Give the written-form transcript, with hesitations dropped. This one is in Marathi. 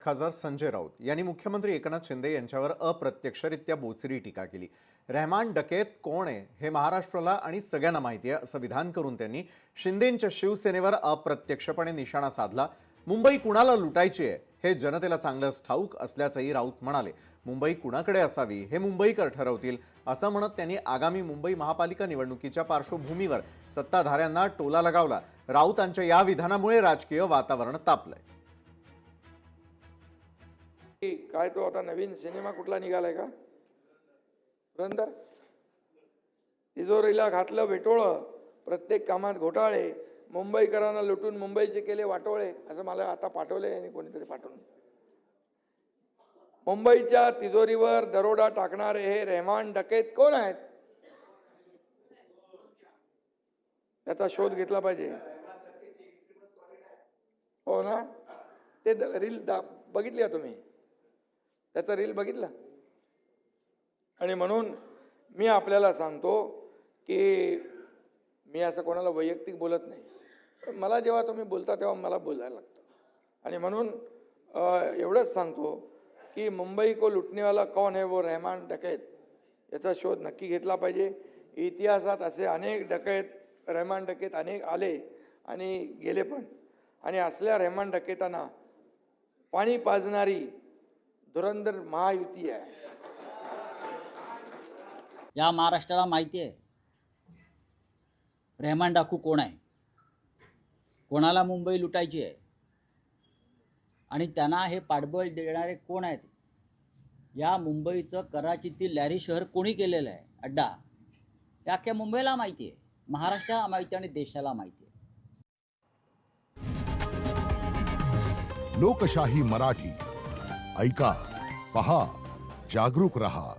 खासदार संजय राऊत यांनी मुख्यमंत्री एकनाथ शिंदे यांच्यावर अप्रत्यक्षरित्या बोचरी टीका केली। रहमान डकेत कोण आहे हे महाराष्ट्राला आणि सगळ्यांना माहिती आहे असं विधान करून त्यांनी शिंदेंच्या शिवसेनेवर अप्रत्यक्षपणे निशाणा साधला। मुंबई कुणाला लुटायची आहे हे जनतेला चांगलंच ठाऊक असल्याचंही राऊत म्हणाले। मुंबई कुणाकडे असावी हे मुंबईकर ठरवतील असं म्हणत त्यांनी आगामी मुंबई महापालिका निवडणुकीच्या पार्श्वभूमीवर सत्ताधाऱ्यांना टोला लगावला। राऊतांच्या या विधानामुळे राजकीय वातावरण तापलंय। काय तो आता नवीन सिनेमा कुठला निघालाय का? पुरंदर तिजोरीला घातलं वेटोळं, प्रत्येक कामात घोटाळे, मुंबईकरांना लुटून मुंबईचे केले वाटोळे, असं मला आता पाठवले आणि कोणीतरी पाठवून। मुंबईच्या तिजोरीवर दरोडा टाकणारे हे रहमान डकेत कोण आहेत? त्याचा शोध घेतला पाहिजे। हो ना, ते रील बघितली का तुम्ही? त्याचा रील बघितला? आणि म्हणून मी आपल्याला सांगतो की मी असं कोणाला वैयक्तिक बोलत नाही, पण मला जेव्हा तुम्ही बोलता तेव्हा मला बोलायला लागतं। आणि म्हणून एवढंच सांगतो की मुंबई को लुटने वाला कौन है वो रहमान डकैत, याचा शोध नक्की घेतला पाहिजे। इतिहासात असे अनेक डकैत रहमान डकैत अनेक आले आणि गेले पण, आणि असल्या रहमान डकैतांना पाणी पाजणारी धुरंधर महायुती आहे। या महाराष्ट्राला माहिती आहे रहमान डाकू कोण आहे, कोणाला मुंबई लुटायची आहे आणि त्यांना हे पाठबळ देणारे कोण आहेत। या मुंबईचं कराचीतील लॅरी शहर कोणी केलेलं आहे अड्डा, या अख्ख्या मुंबईला माहिती आहे, महाराष्ट्राला माहिती आहे आणि देशाला माहिती आहे। लोकशाही मराठी ऐका, पहा, जागरूक रहा।